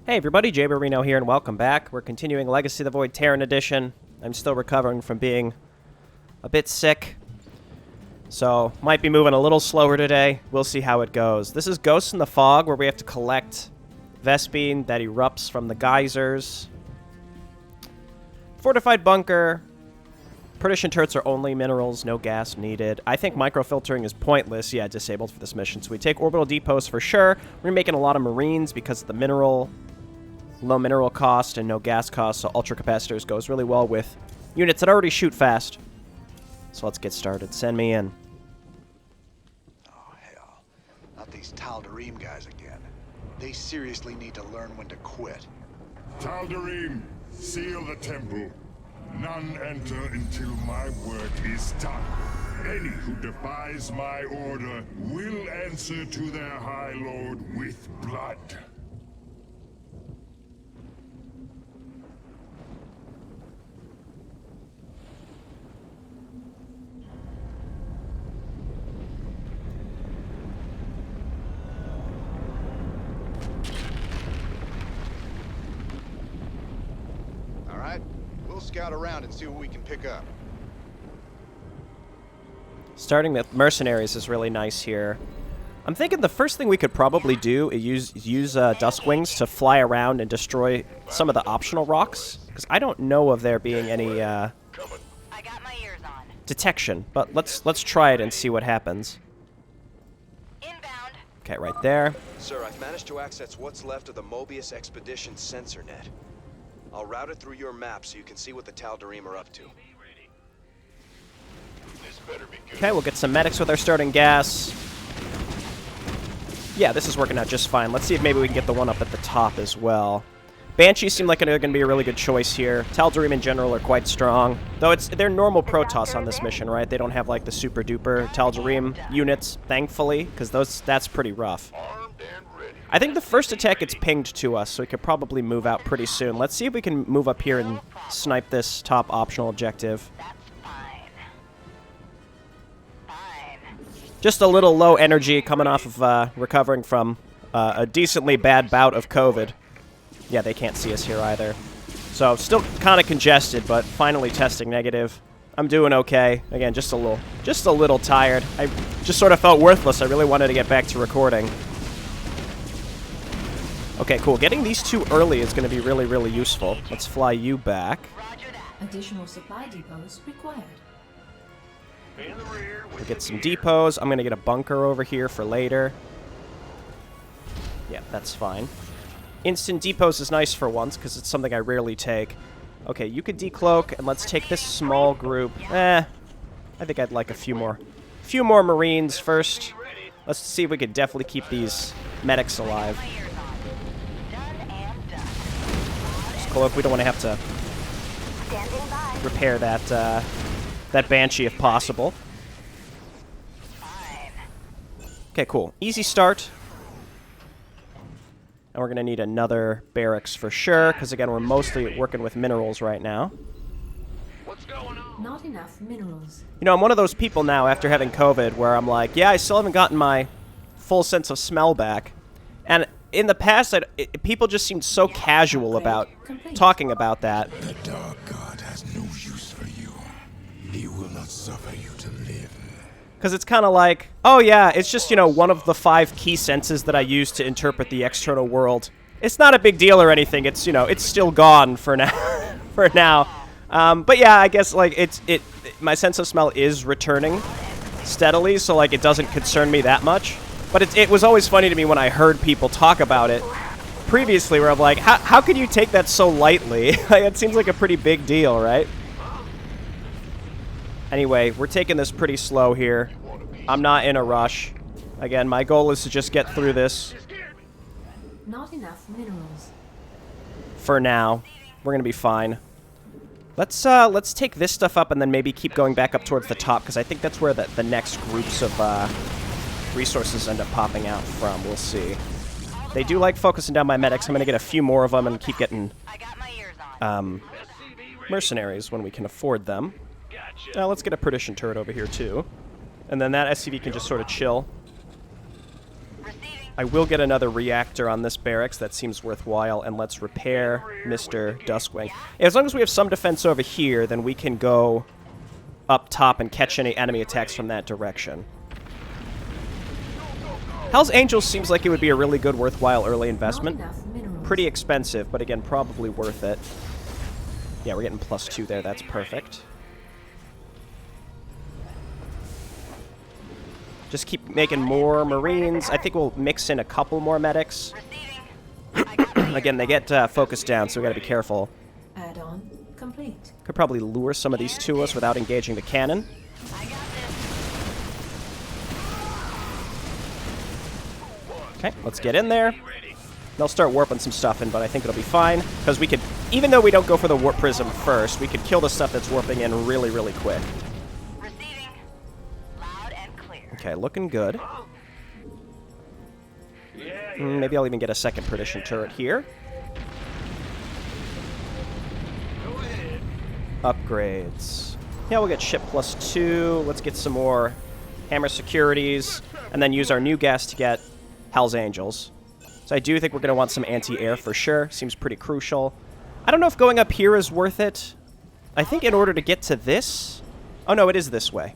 Hey everybody, Jay Barino here, and welcome back. We're continuing Legacy of the Void Terran Edition. I'm still recovering from being a bit sick, so might be moving a little slower today. We'll see how it goes. This is Ghosts in the Fog, where we have to collect Vespene that erupts from the geysers. Fortified bunker. Perdition turrets are only minerals, no gas needed. I think microfiltering is pointless. Yeah, disabled for this mission. So we take orbital depots for sure. We're making a lot of marines because of the low mineral cost and no gas cost, so ultra capacitors goes really well with units that already shoot fast. So let's get started. Send me in. Oh, hell. Not these Tal'Darim guys again. They seriously need to learn when to quit. Tal'Darim, seal the temple. None enter until my work is done. Any who defies my order will answer to their High Lord with blood. Scout around and see what we can pick up. Starting with mercenaries is really nice here. I'm thinking the first thing we could probably do is use Duskwings to fly around and destroy some of the optional rocks, because I don't know of there being any detection. But let's try it and see what happens. Inbound. Okay, right there. Sir, I've managed to access what's left of the Mobius Expedition sensor net. I'll route it through your map so you can see what the Tal'Darim are up to. Okay, we'll get some medics with our starting gas. Yeah, this is working out just fine. Let's see if maybe we can get the one up at the top as well. Banshees seem like they're going to be a really good choice here. Tal'Darim in general are quite strong. Though they're normal Protoss on this mission, right? They don't have like the super duper Tal'Darim units, thankfully, because that's pretty rough. I think the first attack gets pinged to us, so we could probably move out pretty soon. Let's see if we can move up here and snipe this top optional objective. Just a little low energy coming off of recovering from a decently bad bout of COVID. Yeah, they can't see us here either. So still kind of congested, but finally testing negative. I'm doing okay. Again, just a little tired. I just sort of felt worthless. I really wanted to get back to recording. Okay, cool. Getting these two early is going to be really, really useful. Let's fly you back. Additional supply depots required. We'll get some depots. I'm going to get a bunker over here for later. Yeah, that's fine. Instant depots is nice for once, because it's something I rarely take. Okay, you could decloak, and let's take this small group. I think I'd like a few more Marines first. Let's see if we could definitely keep these medics alive. Cloak, we don't want to have to repair that Banshee if possible. Okay, cool. Easy start. And we're going to need another barracks for sure, because again, we're mostly working with minerals right now. Not enough minerals. You know, I'm one of those people now after having COVID where I'm like, yeah, I still haven't gotten my full sense of smell back. And in the past, people just seemed so casual about talking about that. The Dark God has no use for you. He will not suffer you to live. Because it's kind of like, oh yeah, it's just, you know, one of the 5 key senses that I use to interpret the external world. It's not a big deal or anything. It's, you know, it's still gone for now. But yeah, I guess like my sense of smell is returning steadily, so like it doesn't concern me that much. But it was always funny to me when I heard people talk about it previously, where I'm like, how could you take that so lightly? It seems like a pretty big deal, right? Anyway, we're taking this pretty slow here. I'm not in a rush. Again, my goal is to just get through this. Not enough minerals. For now. We're gonna be fine. Let's take this stuff up and then maybe keep going back up towards the top, because I think that's where the next groups of resources end up popping out from. We'll see. They do like focusing down my medics. I'm going to get a few more of them and keep getting mercenaries when we can afford them. Let's get a Perdition turret over here too. And then that SCV can just sort of chill. Receiving. I will get another reactor on this barracks. That seems worthwhile. And let's repair Mr. Duskwing. As long as we have some defense over here, then we can go up top and catch any enemy attacks from that direction. Hell's Angels seems like it would be a really good, worthwhile early investment. Pretty expensive, but again, probably worth it. Yeah, we're getting +2 there. That's perfect. Just keep making more Marines. I think we'll mix in a couple more medics. Again, they get focused down, so we gotta be careful. Add-on complete. Could probably lure some of these to us without engaging the cannon. Okay, let's get in there. They'll start warping some stuff in, but I think it'll be fine. Because we could, even though we don't go for the warp prism first, we could kill the stuff that's warping in really, really quick. Receiving. Loud and clear. Okay, looking good. Maybe I'll even get a second perdition turret here. Upgrades. Yeah, we'll get ship +2. Let's get some more hammer securities. And then use our new gas to get Hell's Angels. So I do think we're going to want some anti-air for sure. Seems pretty crucial. I don't know if going up here is worth it. I think in order to get to this... Oh, no, it is this way.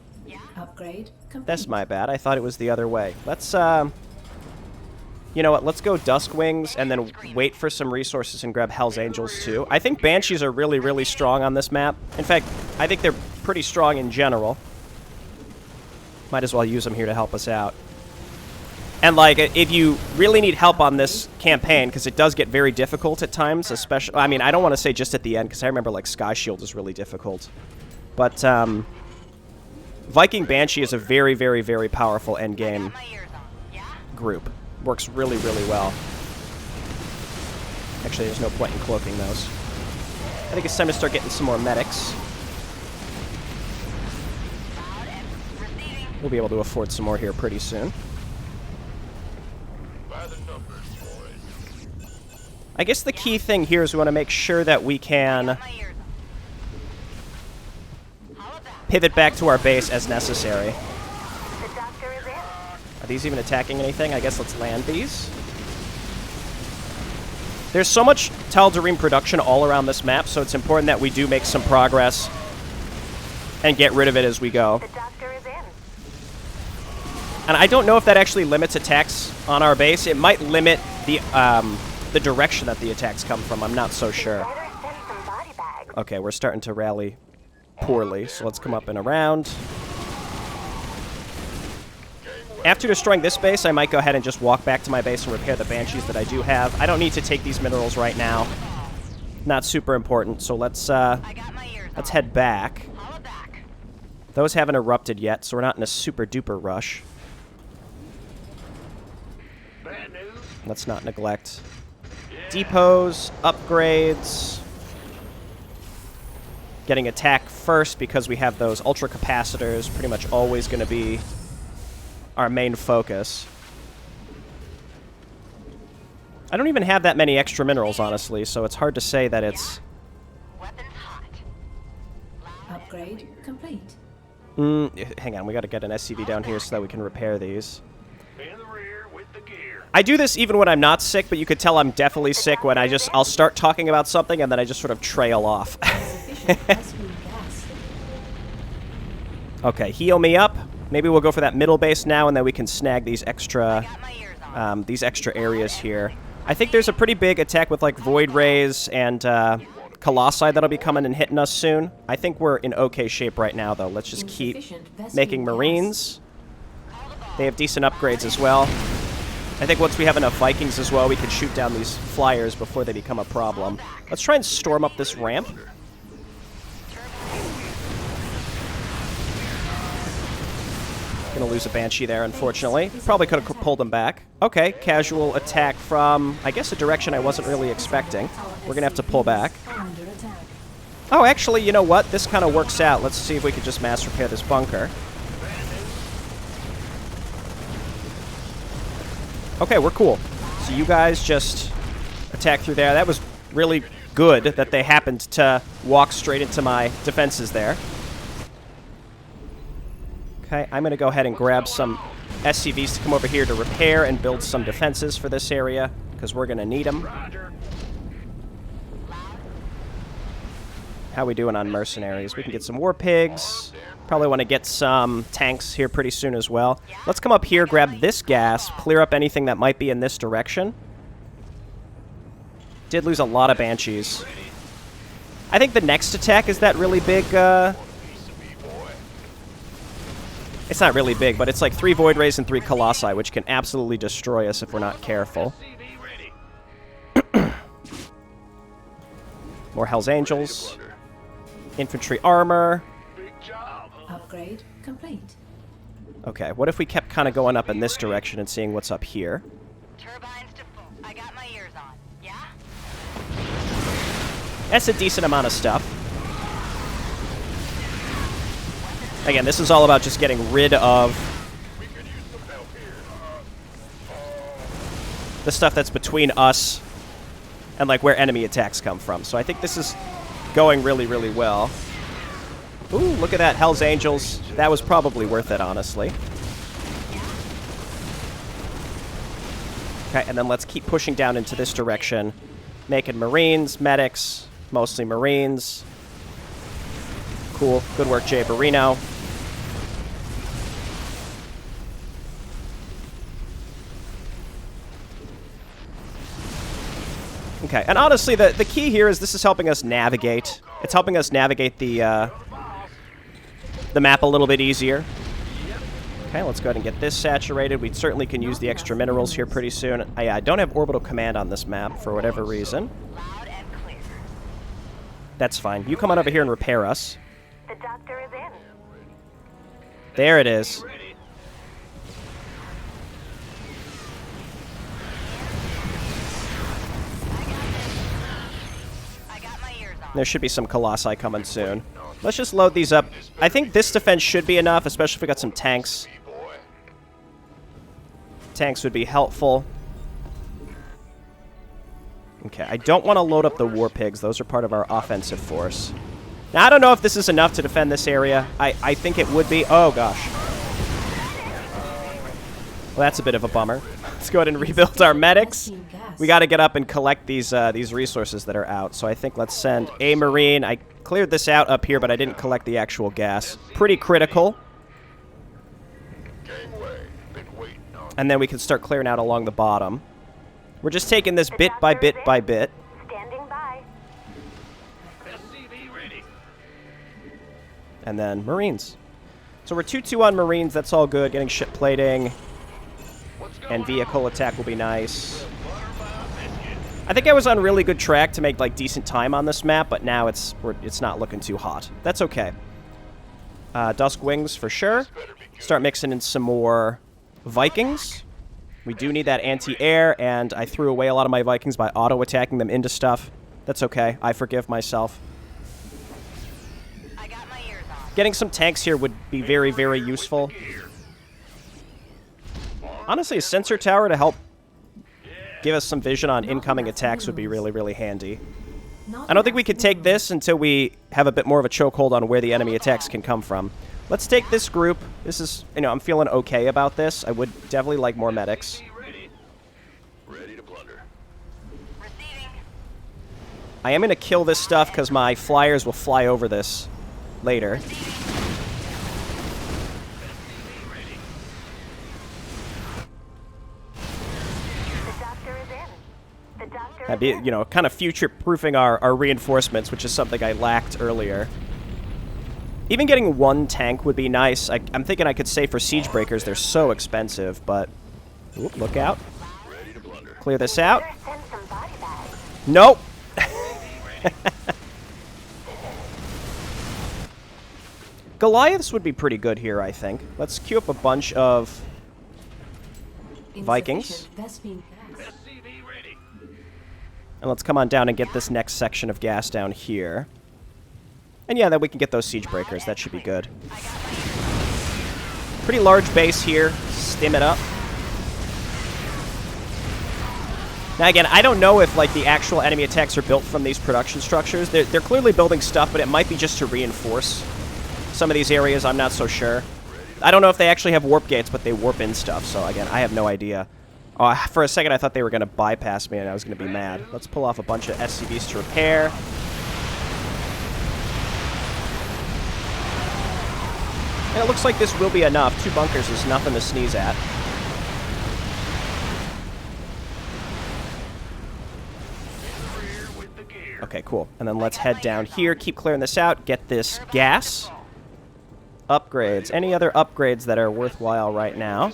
Upgrade complete. That's my bad. I thought it was the other way. Let's, you know what? Let's go Duskwings and then wait for some resources and grab Hell's Angels too. I think Banshees are really, really strong on this map. In fact, I think they're pretty strong in general. Might as well use them here to help us out. And, like, if you really need help on this campaign, because it does get very difficult at times, especially... I mean, I don't want to say just at the end, because I remember, like, Sky Shield is really difficult. But, Viking Banshee is a very, very, very powerful endgame group. Works really, really well. Actually, there's no point in cloaking those. I think it's time to start getting some more medics. We'll be able to afford some more here pretty soon. I guess the key thing here is we want to make sure that we can pivot back to our base as necessary. Are these even attacking anything? I guess let's land these. There's so much Tal'Darim production all around this map, so it's important that we do make some progress and get rid of it as we go. And I don't know if that actually limits attacks on our base. It might limit the direction that the attacks come from. I'm not so sure. Okay, we're starting to rally poorly, so let's come up and around. After destroying this base, I might go ahead and just walk back to my base and repair the Banshees that I do have. I don't need to take these minerals right now. Not super important, so let's head back. Those haven't erupted yet, so we're not in a super duper rush. Let's not neglect depots, upgrades, getting attack first because we have those ultra capacitors. Pretty much always going to be our main focus. I don't even have that many extra minerals, honestly, so it's hard to say that it's... Upgrade complete. Hang on, we got to get an SCV down here so that we can repair these. I do this even when I'm not sick, but you could tell I'm definitely sick when I'll start talking about something and then I just sort of trail off. Okay, heal me up. Maybe we'll go for that middle base now and then we can snag these extra areas here. I think there's a pretty big attack with like Void Rays and Colossi that'll be coming and hitting us soon. I think we're in okay shape right now though. Let's just keep making Marines. They have decent upgrades as well. I think once we have enough Vikings as well, we can shoot down these flyers before they become a problem. Let's try and storm up this ramp. Gonna lose a Banshee there, unfortunately. Probably could have pulled him back. Okay, casual attack from, I guess, a direction I wasn't really expecting. We're gonna have to pull back. Oh, actually, you know what? This kind of works out. Let's see if we could just mass repair this bunker. Okay, we're cool. So you guys just attack through there. That was really good that they happened to walk straight into my defenses there. Okay, I'm going to go ahead and grab some SCVs to come over here to repair and build some defenses for this area, because we're going to need them. How we doing on mercenaries? We can get some war pigs. Probably want to get some tanks here pretty soon as well. Let's come up here, grab this gas, clear up anything that might be in this direction. Did lose a lot of Banshees. I think the next attack is that really big, it's not really big, but it's like 3 Void Rays and 3 Colossi, which can absolutely destroy us if we're not careful. More Hell's Angels. Infantry armor. Upgrade complete. Okay, what if we kept kind of going up in this direction and seeing what's up here? Turbines to full. I got my ears on. Yeah? That's a decent amount of stuff. Again, this is all about just getting rid of the stuff that's between us and like where enemy attacks come from. So I think this is going really, really well. Ooh, look at that, Hell's Angels. That was probably worth it, honestly. Okay, and then let's keep pushing down into this direction. Making Marines, medics, mostly Marines. Cool. Good work, Jay Barino. Okay, and honestly, the key here is this is helping us navigate. It's helping us navigate the map a little bit easier. Okay, let's go ahead and get this saturated. We certainly can use the extra minerals here pretty soon. I don't have orbital command on this map for whatever reason. Loud and clear. That's fine. You come on over here and repair us. The doctor is in. There it is. I got my ears on. There should be some Colossi coming soon. Let's just load these up. I think this defense should be enough, especially if we got some tanks. Tanks would be helpful. Okay, I don't want to load up the war pigs. Those are part of our offensive force. Now, I don't know if this is enough to defend this area. I think it would be. Oh, gosh. Well, that's a bit of a bummer. Let's go ahead and rebuild our medics. We got to get up and collect these resources that are out. So I think let's send a Marine. I cleared this out up here, but I didn't collect the actual gas. Pretty critical. And then we can start clearing out along the bottom. We're just taking this bit by bit by bit. Standing by. And then Marines. So we're 2-2 on Marines. That's all good. Getting ship plating. And vehicle attack will be nice. I think I was on really good track to make like decent time on this map, but now it's not looking too hot. That's okay. Dusk Wings for sure. Start mixing in some more Vikings. We do need that anti-air, and I threw away a lot of my Vikings by auto-attacking them into stuff. That's okay. I forgive myself. I got my ears on. Getting some tanks here would be very, very useful. Honestly, a sensor tower to help give us some vision on incoming attacks would be really, really handy. I don't think we could take this until we have a bit more of a chokehold on where the enemy attacks can come from. Let's take this group. This is, I'm feeling okay about this. I would definitely like more medics. Ready to plunder. Receiving. I am going to kill this stuff because my flyers will fly over this later. The doctor is in. The doctor That'd be, kind of future-proofing our reinforcements, which is something I lacked earlier. Even getting one tank would be nice. I'm thinking I could save for siege breakers. They're so expensive, but... Oop, look out. Clear this out. Send some body bags. Nope. Goliaths would be pretty good here, I think. Let's queue up a bunch of Vikings. Vespine gas. And let's come on down and get this next section of gas down here. And yeah, then we can get those siege breakers. That should be good. Pretty large base here. Stim it up. Now again, I don't know if like the actual enemy attacks are built from these production structures. They're clearly building stuff, but it might be just to reinforce some of these areas. I'm not so sure. I don't know if they actually have warp gates, but they warp in stuff. So again, I have no idea. For a second, I thought they were going to bypass me, and I was going to be mad. Let's pull off a bunch of SCVs to repair. And it looks like this will be enough. 2 bunkers is nothing to sneeze at. Okay, cool. And then let's head down here, keep clearing this out, get this gas. Upgrades. Any other upgrades that are worthwhile right now?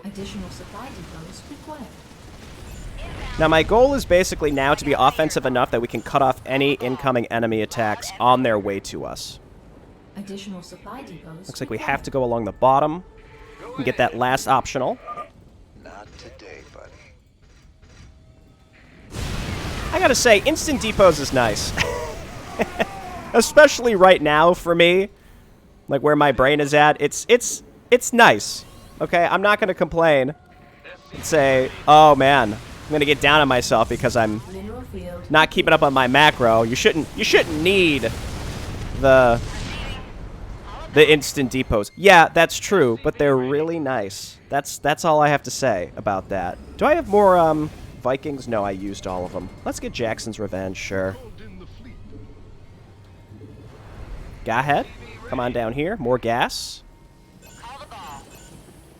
Additional supply depots required. Now, my goal is basically now to be offensive enough that we can cut off any incoming enemy attacks on their way to us. Additional supply depots. Looks like we have to go along the bottom and get that last optional. Not today, buddy. I gotta say, instant depots is nice. Especially right now for me. Like where my brain is at. It's nice. Okay, I'm not gonna complain and say, oh man, I'm gonna get down on myself because I'm Mineral field. not keeping up on my macro. You shouldn't need the instant depots. Yeah, that's true, but they're really nice. That's all I have to say about that. Do I have more Vikings? No, I used all of them. Let's get Jackson's Revenge, sure. Go ahead. Come on down here. More gas. I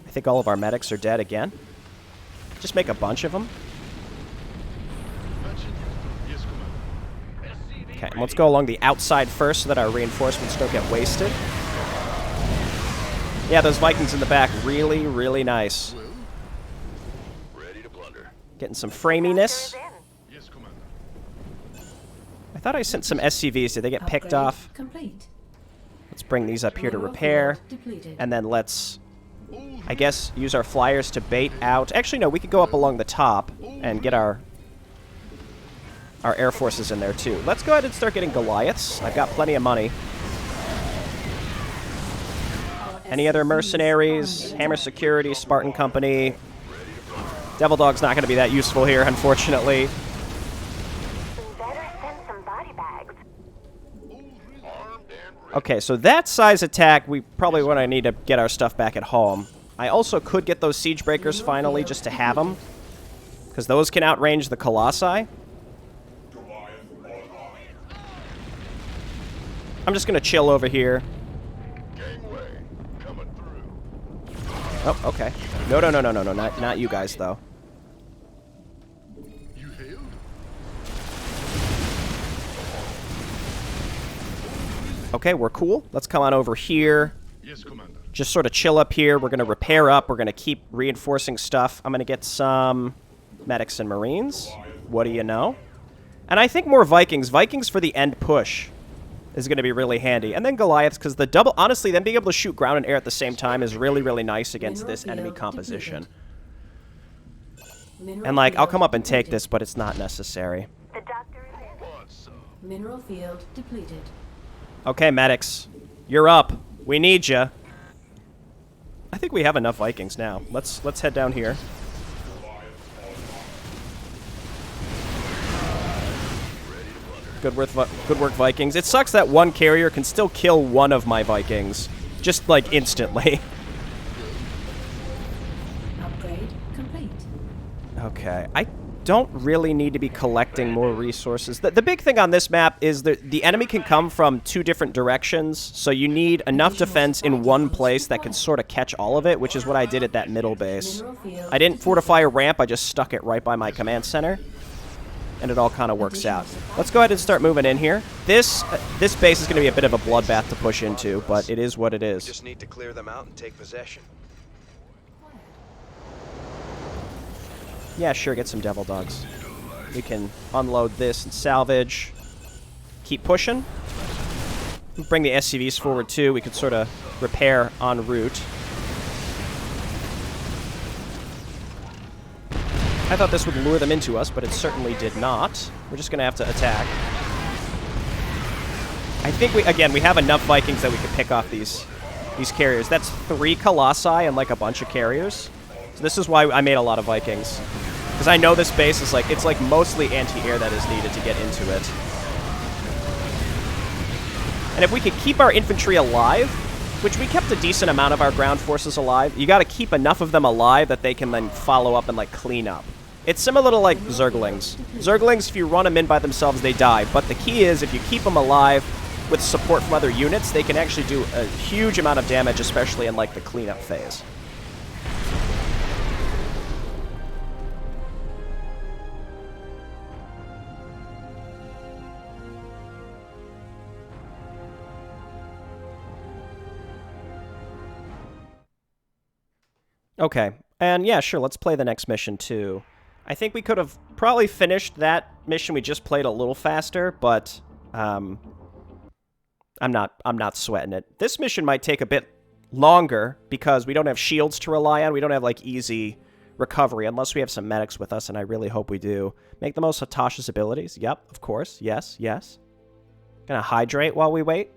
think all of our medics are dead again. Just make a bunch of them. Okay, and let's go along the outside first so that our reinforcements don't get wasted. Yeah, those Vikings in the back, really, really nice. Ready to plunder. Getting some framiness. I thought I sent some SCVs. Did they get picked Upgrade off? Complete. Let's bring these up here to Mineral repair. field depleted. And then let's, I guess, use our flyers to bait out. Actually, no, we could go up along the top and get our air forces in there, too. Let's go ahead and start getting Goliaths. I've got plenty of money. Any other mercenaries? Hammer Security, Spartan Company. Devil Dog's not going to be that useful here, unfortunately. Better send some body bags. Okay, so that size attack, we probably want to need to get our stuff back at home. I also could get those Siege Breakers finally, just to have them. Because those can outrange the Colossi. I'm just going to chill over here. Oh, okay. No, not you guys, though. Okay, we're cool. Let's come on over here. Yes, Commander. Just sort of chill up here. We're going to repair up. We're going to keep reinforcing stuff. I'm going to get some medics and marines. What do you know? And I think more Vikings. Vikings for the end push is going to be really handy. And then Goliaths, because the double... Honestly, them being able to shoot ground and air at the same time is really, really nice against Mineral this enemy field composition. Mineral And, like, I'll field come up and take depleted. this, but it's not necessary. The doctor is in. Mineral field depleted. Okay, medics. You're up. We need you. I think we have enough Vikings now. Let's head down here. Good work, Vikings. It sucks that one carrier can still kill one of my Vikings. Just, like, instantly. Upgrade complete. Okay. I don't really need to be collecting more resources. The big thing on this map is that the enemy can come from 2 different directions, so you need enough defense in one place that can sort of catch all of it, which is what I did at that middle base. Mineral field I didn't fortify a ramp, I just stuck it right by my command center. And it all kind of works out. Let's go ahead and start moving in here. This base is going to be a bit of a bloodbath to push into, but it is what it is. Just need to clear them out and take possession. Yeah, sure, get some Devil Dogs. We can unload this and salvage. Keep pushing. Bring the SCVs forward, too. We could sort of repair en route. I thought this would lure them into us, but it certainly did not. We're just going to have to attack. I think, we have enough Vikings that we could pick off these carriers. That's 3 Colossi and, like, a bunch of carriers. So this is why I made a lot of Vikings. Because I know this base is, like, it's, like, mostly anti-air that is needed to get into it. And if we could keep our infantry alive, which we kept a decent amount of our ground forces alive. You got to keep enough of them alive that they can then follow up and, like, clean up. It's similar to, like, Zerglings. Zerglings, if you run them in by themselves, they die. But the key is, if you keep them alive with support from other units, they can actually do a huge amount of damage, especially in, like, the cleanup phase. Okay, and yeah, sure, let's play the next mission, too. I think we could have probably finished that mission we just played a little faster, but I'm not sweating it. This mission might take a bit longer because we don't have shields to rely on. We don't have, like, easy recovery unless we have some medics with us, and I really hope we do. Make the most of Tasha's abilities. Yep, of course. Yes, yes. Gonna hydrate while we wait.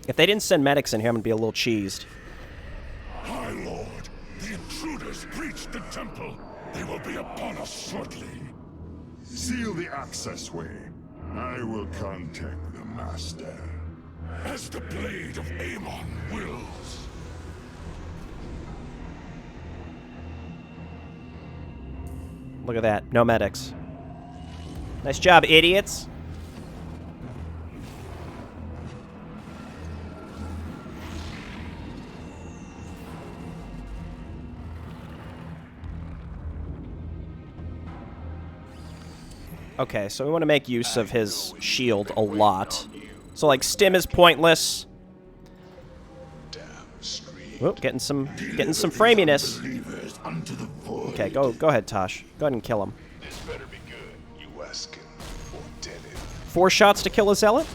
If they didn't send medics in here, I'm gonna be a little cheesed. High Lord, the intruders breached the temple. They will be upon us shortly. Seal the access way. I will contact the Master. As the blade of Amon wills. Look at that. No medics. Nice job, idiots. Okay, so we want to make use of his shield a lot. So, like, stim is pointless. Whoop, getting some framiness. Okay, go ahead, Tosh. Go ahead and kill him. 4 shots to kill a zealot?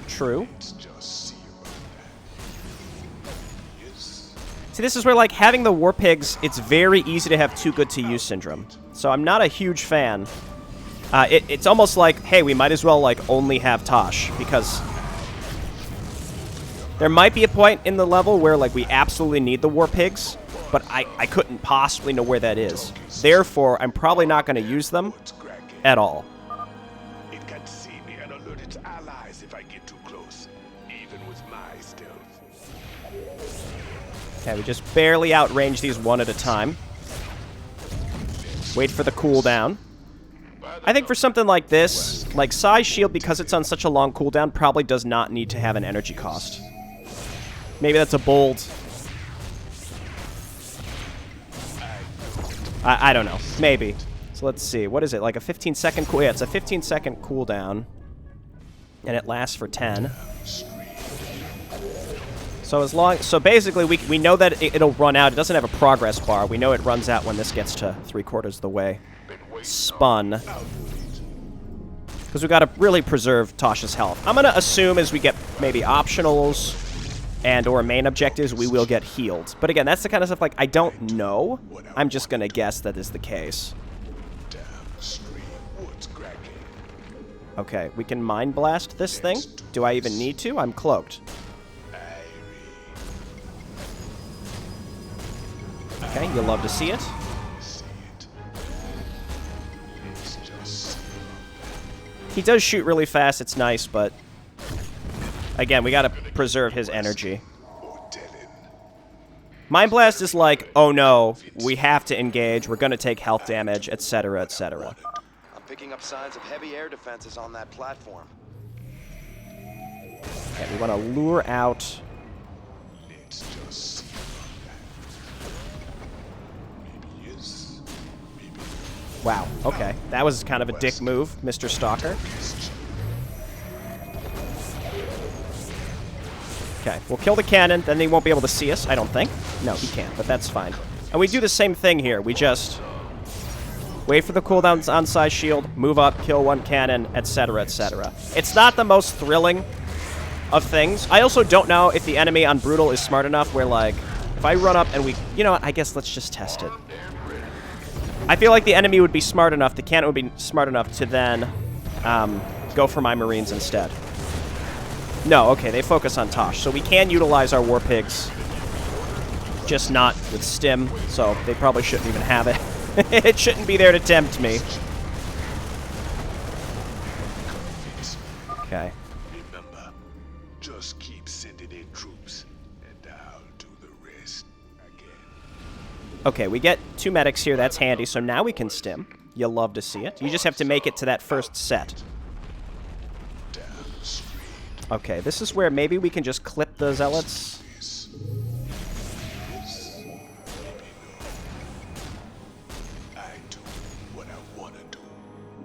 True. See, this is where, like, having the war pigs, it's very easy to have too good to use syndrome. So I'm not a huge fan. It's almost like, hey, we might as well, like, only have Tosh, because there might be a point in the level where, like, we absolutely need the war pigs, but I couldn't possibly know where that is. Therefore, I'm probably not going to use them at all. It can see me and alert its allies if I get too close, even with my stealth. Okay, we just barely outrange these one at a time. Wait for the cooldown. I think for something like this, like Psy's shield, because it's on such a long cooldown, probably does not need to have an energy cost. Maybe that's a bold... I don't know. Maybe. So let's see. What is it? Like a 15-second cool... Yeah, it's a 15-second cooldown. And it lasts for 10. So as long... So basically, we know that it'll run out. It doesn't have a progress bar. We know it runs out when this gets to 3/4 of the way. Spun. Because we got to really preserve Tasha's health. I'm going to assume as we get maybe optionals and or main objectives, we will get healed. But again, that's the kind of stuff, like, I don't know. I'm just going to guess that is the case. Okay, we can Mind Blast this thing. Do I even need to? I'm cloaked. Okay, you'll love to see it. He does shoot really fast, it's nice, but... Again, we gotta preserve his energy. Mind Blast is like, oh no, we have to engage, we're gonna take health damage, etc., etc. I'm picking up signs of heavy air defenses on that platform. Okay, we want to lure out... Wow, okay. That was kind of a dick move, Mr. Stalker. Okay, we'll kill the cannon, then he won't be able to see us, I don't think. No, he can't, but that's fine. And we do the same thing here. We just wait for the cooldowns on Psy's shield, move up, kill one cannon, etc., etc. It's not the most thrilling of things. I also don't know if the enemy on Brutal is smart enough where, like, if I run up and we... You know what, I guess let's just test it. I feel like the enemy would be smart enough, the cannon would be smart enough to then go for my Marines instead. No, okay, they focus on Tosh. So we can utilize our War Pigs, just not with Stim, so they probably shouldn't even have it. It shouldn't be there to tempt me. Okay. Remember, just keep sending in troops, and I'll do the rest again. Okay, we get 2 medics here. That's handy. So now we can stim. You'll love to see it. You just have to make it to that first set. Okay, this is where maybe we can just clip the zealots.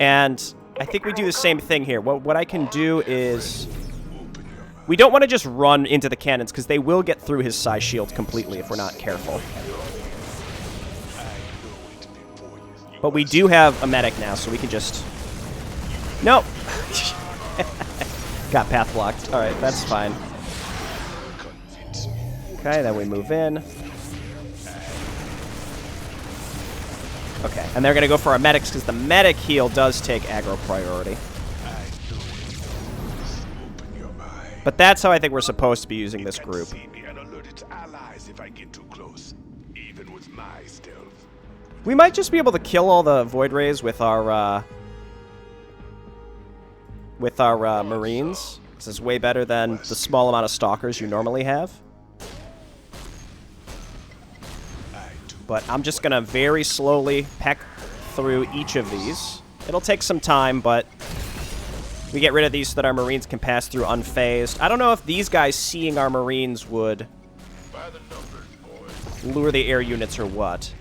And I think we do the same thing here. What I can do is... We don't want to just run into the cannons, because they will get through his psi shield completely if we're not careful. But we do have a medic now, so we can just... Nope! Got path blocked. Alright, that's fine. Okay, then we move in. Okay, and they're going to go for our medics, because the medic heal does take aggro priority. But that's how I think we're supposed to be using this group. We might just be able to kill all the Void Rays with our Marines. This is way better than the small amount of Stalkers you normally have. But I'm just going to very slowly peck through each of these. It'll take some time, but we get rid of these so that our Marines can pass through unfazed. I don't know if these guys seeing our Marines would lure the air units or what.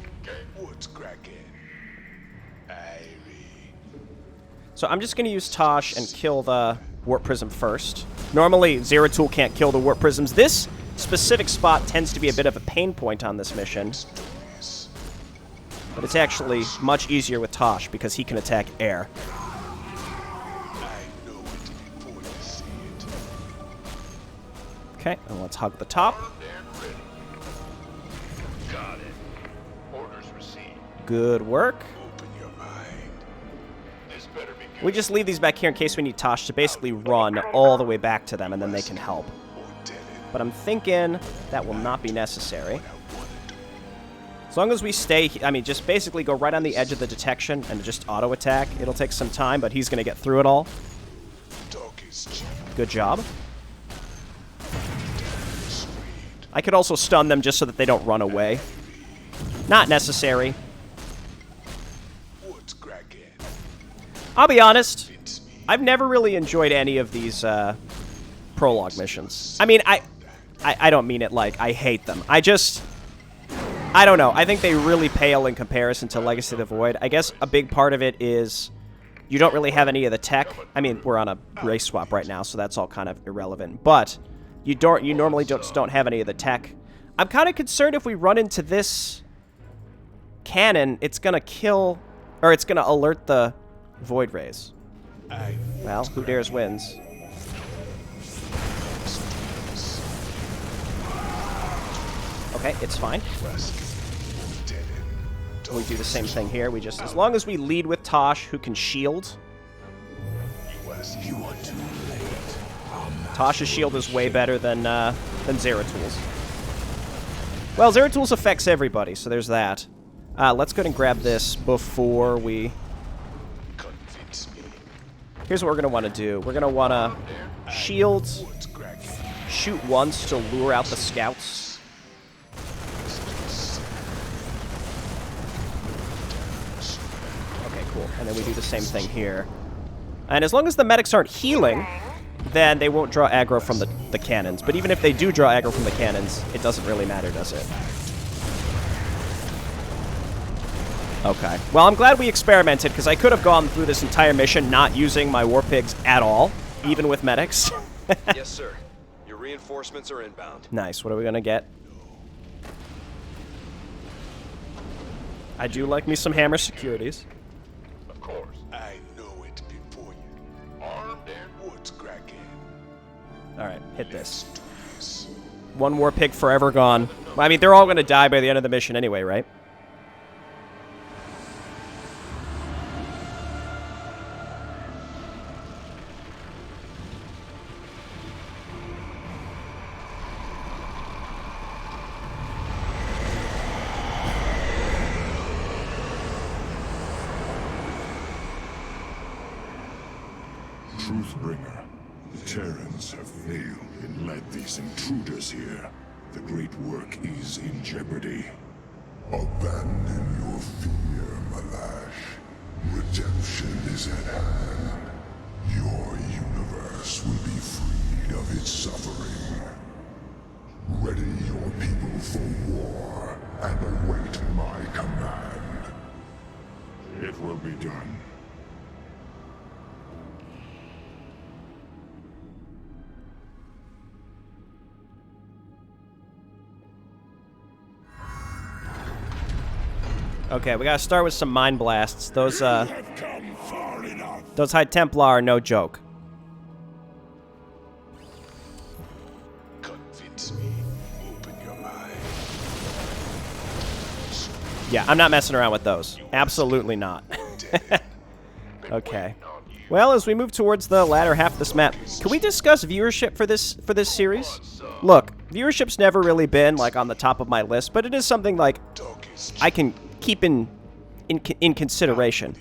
So I'm just going to use Tosh and kill the Warp Prism first. Normally, Zeratul can't kill the Warp Prisms. This specific spot tends to be a bit of a pain point on this mission. But it's actually much easier with Tosh because he can attack air. Okay, and let's hug the top. Good work. We just leave these back here in case we need Tosh to basically run all the way back to them, and then they can help. But I'm thinking that will not be necessary. As long as we stay, I mean, just basically go right on the edge of the detection and just auto-attack. It'll take some time, but he's going to get through it all. Good job. I could also stun them just so that they don't run away. Not necessary. I'll be honest, I've never really enjoyed any of these prologue missions. I mean, I don't mean it like I hate them. I don't know. I think they really pale in comparison to Legacy of the Void. I guess a big part of it is you don't really have any of the tech. I mean, we're on a race swap right now, so that's all kind of irrelevant. But you normally just don't have any of the tech. I'm kind of concerned if we run into this cannon, it's going to kill, or it's going to alert the Void Rays. Well, who dares wins. Okay, it's fine. We do the same thing here. We just, as long as we lead with Tosh, who can shield. Tosh's shield is way better than Zeratul's. Well, Zeratul's affects everybody, so there's that. Let's go ahead and grab this before we... Here's what we're going to want to do. We're going to want to shield, shoot once to lure out the scouts. Okay, cool. And then we do the same thing here. And as long as the medics aren't healing, then they won't draw aggro from the cannons. But even if they do draw aggro from the cannons, it doesn't really matter, does it? Okay. Well, I'm glad we experimented, because I could have gone through this entire mission not using my war pigs at all, even with medics. Yes, sir. Your reinforcements are inbound. Nice. What are we going to get? I do like me some hammer securities. Of course. I know it before you. Armed and woods cracking. Alright, hit this. One war pig forever gone. I mean, they're all going to die by the end of the mission anyway, right? Truthbringer. The Terrans have failed and led these intruders here. The great work is in jeopardy. Abandon your fear, Malash. Redemption is at hand. Your universe will be freed of its suffering. Ready your people for war and await my command. It will be done. Okay, we gotta start with some mind blasts. Those Have come far enough. those High Templar are no joke. Convince me. Open your mind. Yeah, I'm not messing around with those. Absolutely not. Okay. Well, as we move towards the latter half of this map, can we discuss viewership for this series? Look, viewership's never really been like on the top of my list, but it is something like I can keep in consideration.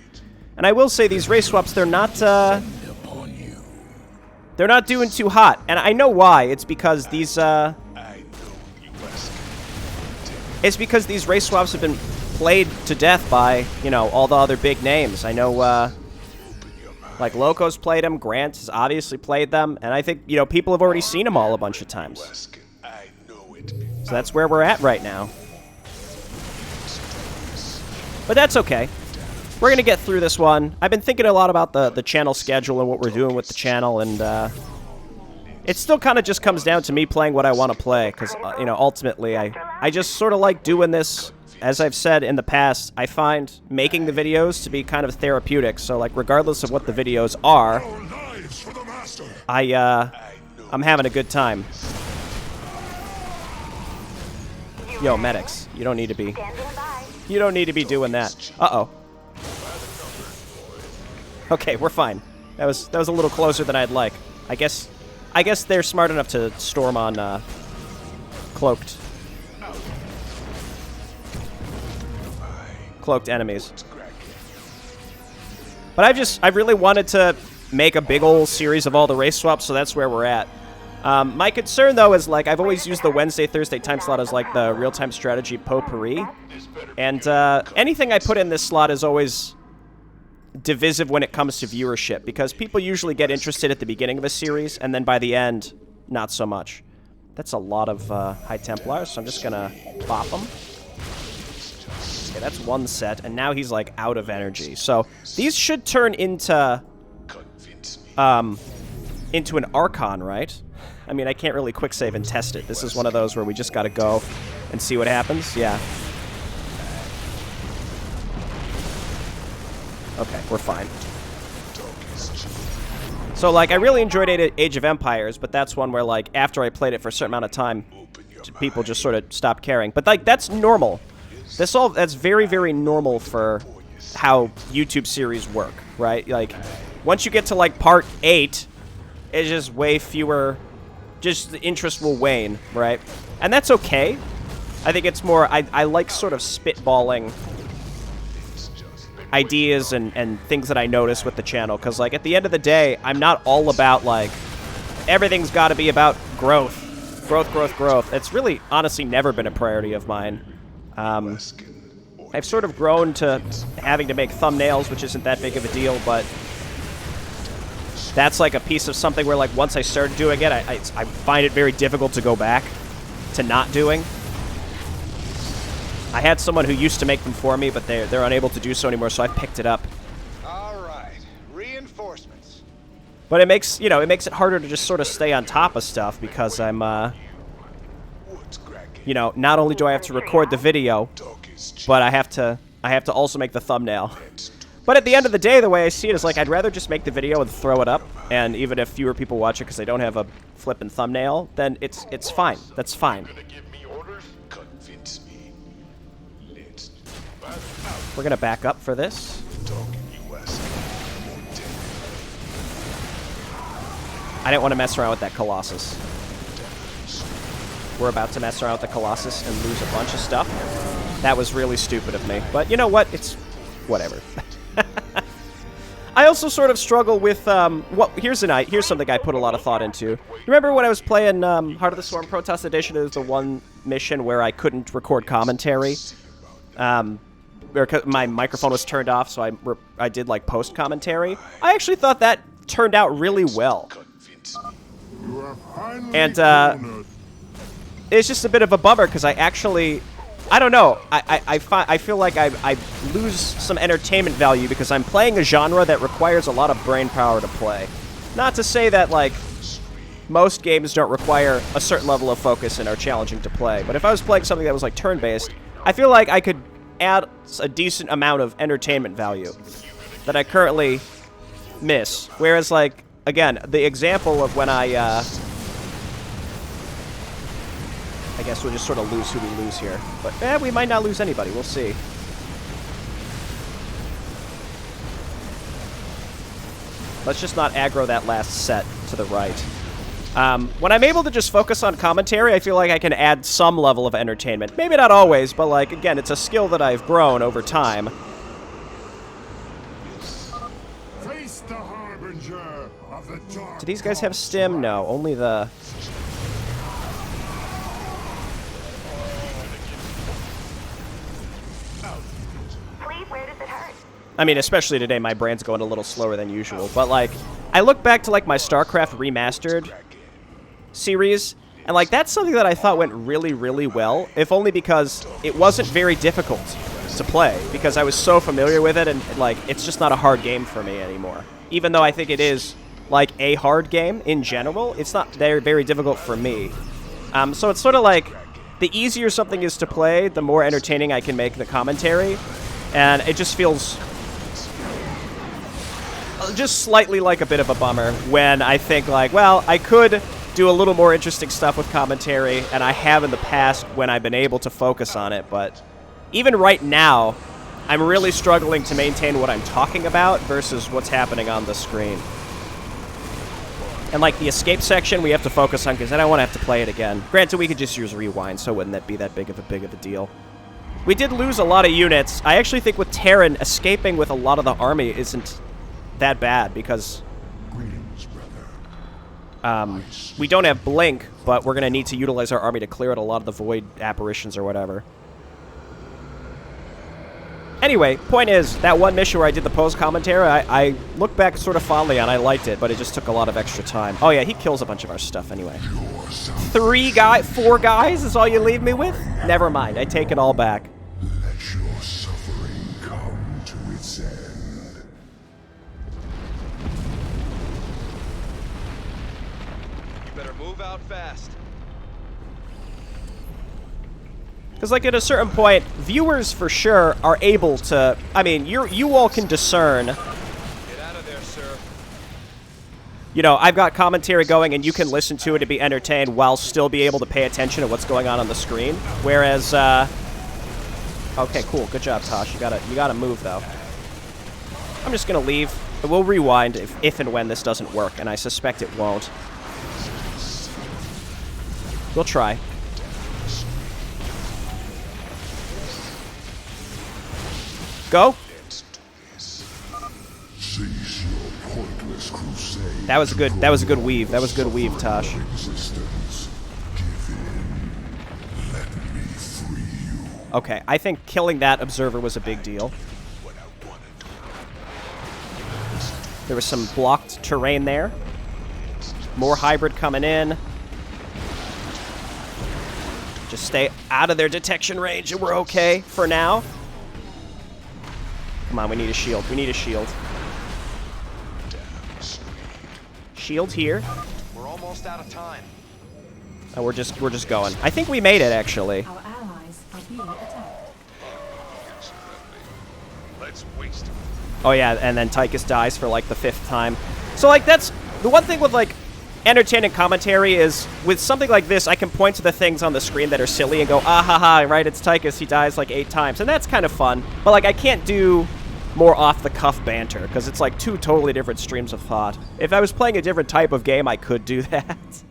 And I will say these race swaps, they're not doing too hot, and I know why. It's because these race swaps have been played to death by, you know, all the other big names. I know like Loco's played them, Grant has obviously played them, and I think, you know, people have already seen them all a bunch of times. So that's where we're at right now. But that's okay. We're going to get through this one. I've been thinking a lot about the channel schedule and what we're doing with the channel, and it still kind of just comes down to me playing what I want to play, because, you know, ultimately, I just sort of like doing this. As I've said in the past, I find making the videos to be kind of therapeutic, so, like, regardless of what the videos are, I'm having a good time. Yo, medics, you don't need to be... You don't need to be doing that. Uh-oh. Okay, we're fine. That was a little closer than I'd like. I guess they're smart enough to storm on cloaked enemies. But I really wanted to make a big old series of all the race swaps, so that's where we're at. My concern, though, is, like, I've always used the Wednesday, Thursday time slot as, like, the real-time strategy potpourri. And anything I put in this slot is always divisive when it comes to viewership, because people usually get interested at the beginning of a series, and then by the end, not so much. That's a lot of High Templars, so I'm just gonna pop them. Okay, that's one set, and now he's, like, out of energy. So these should turn into an Archon, right? I mean, I can't really quick save and test it. This is one of those where we just gotta go and see what happens. Yeah. Okay, we're fine. So, like, I really enjoyed Age of Empires, but that's one where, like, after I played it for a certain amount of time, people just sort of stopped caring. But, like, that's normal. That's very, very normal for how YouTube series work, right? Like, once you get to, like, part 8, it's just way fewer... Just the interest will wane, right? And that's okay. I think it's more... I like sort of spitballing ideas and things that I notice with the channel, because, like, at the end of the day, I'm not all about, like, everything's got to be about growth. Growth. It's really, honestly, never been a priority of mine. I've sort of grown to having to make thumbnails, which isn't that big of a deal, but that's, like, a piece of something where, like, once I started doing it, I find it very difficult to go back to not doing. I had someone who used to make them for me, but they're unable to do so anymore, so I picked it up. All right, reinforcements. But it makes, you know, it makes it harder to just sort of stay on top of stuff, because I'm, you know, not only do I have to record the video, but I have to also make the thumbnail. But at the end of the day, the way I see it is, like, I'd rather just make the video and throw it up, and even if fewer people watch it because I don't have a flippin' thumbnail, then it's fine. That's fine. We're gonna back up for this. I didn't want to mess around with that Colossus. We're about to mess around with the Colossus and lose a bunch of stuff. That was really stupid of me. But you know what? It's whatever. I also sort of struggle with here's something I put a lot of thought into. Remember when I was playing Heart of the Swarm Protoss Edition? There was the one mission where I couldn't record commentary. My microphone was turned off, so I did like post commentary. I actually thought that turned out really well. And it's just a bit of a bummer because I don't know. I feel like I lose some entertainment value because I'm playing a genre that requires a lot of brain power to play. Not to say that, like, most games don't require a certain level of focus and are challenging to play, but if I was playing something that was, like, turn-based, I feel like I could add a decent amount of entertainment value that I currently miss. Whereas, like, again, the example of when I guess we'll just sort of lose who we lose here. But, we might not lose anybody. We'll see. Let's just not aggro that last set to the right. When I'm able to just focus on commentary, I feel like I can add some level of entertainment. Maybe not always, but, like, again, it's a skill that I've grown over time. Face the harbinger of the dark. Do these guys have stim? No, only the... Please, where does it hurt? I mean, especially today, my brain's going a little slower than usual. But, like, I look back to, like, my StarCraft Remastered series, and, like, that's something that I thought went really, really well, if only because it wasn't very difficult to play, because I was so familiar with it, and, like, it's just not a hard game for me anymore. Even though I think it is, like, a hard game in general, it's not very, very difficult for me. So it's sort of like, the easier something is to play, the more entertaining I can make the commentary, and it just feels just slightly like a bit of a bummer when I think, like, well, I could do a little more interesting stuff with commentary, and I have in the past when I've been able to focus on it, but even right now, I'm really struggling to maintain what I'm talking about versus what's happening on the screen. And, like, the escape section we have to focus on because I don't want to have to play it again. Granted, we could just use rewind, so wouldn't that be that big of a deal. We did lose a lot of units. I actually think with Terran, escaping with a lot of the army isn't that bad because we don't have Blink, but we're going to need to utilize our army to clear out a lot of the Void apparitions or whatever. Anyway, point is, that one mission where I did the post commentary, I look back sort of fondly on. I liked it, but it just took a lot of extra time. Oh yeah, he kills a bunch of our stuff anyway. 4 guys is all you leave me with? Never mind, I take it all back. Let your suffering come to its end. You better move out fast. Because, like, at a certain point, viewers for sure are able to... I mean, you all can discern... Get out of there, sir. You know, I've got commentary going, and you can listen to it and be entertained while still be able to pay attention to what's going on the screen. Whereas, okay, cool. Good job, Tosh. You gotta move, though. I'm just gonna leave. We'll rewind if and when this doesn't work, and I suspect it won't. We'll try. Go. Cease your pointless crusade. That was a good weave. That was a good weave, Tosh. Resistance. Give in. Let me free you. Okay, I think killing that observer was a big deal. There was some blocked terrain there. More hybrid coming in. Just stay out of their detection range and we're okay for now. Come on, we need a shield. We need a shield. Shield here. We're almost out of time. Oh, we're just going. I think we made it, actually. Our allies are being attacked. Let's waste it. Oh yeah, and then Tychus dies for like the 5th time. So, like, that's the one thing with, like, entertaining commentary is with something like this, I can point to the things on the screen that are silly and go, ah ha ha, right, it's Tychus, he dies like 8 times, and that's kind of fun. But, like, I can't do more off-the-cuff banter, because it's like 2 totally different streams of thought. If I was playing a different type of game, I could do that.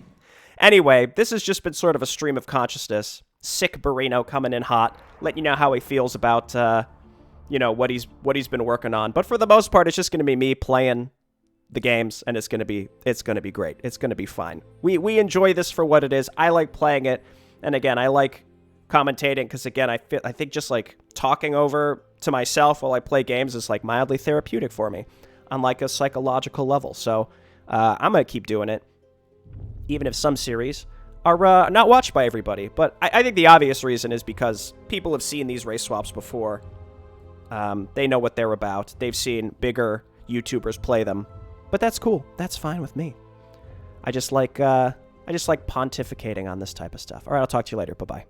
Anyway, this has just been sort of a stream of consciousness. Sick Barino coming in hot, letting you know how he feels about, you know, what he's been working on. But for the most part, it's just going to be me playing the games, and it's going to be great. It's going to be fine. We enjoy this for what it is. I like playing it, and again, I like commentating because again, I think just like talking over to myself while I play games is like mildly therapeutic for me on like a psychological level. So I'm going to keep doing it, even if some series are not watched by everybody. But I think the obvious reason is because people have seen these race swaps before. They know what they're about. They've seen bigger YouTubers play them. But that's cool. That's fine with me. I just like pontificating on this type of stuff. All right, I'll talk to you later. Bye-bye.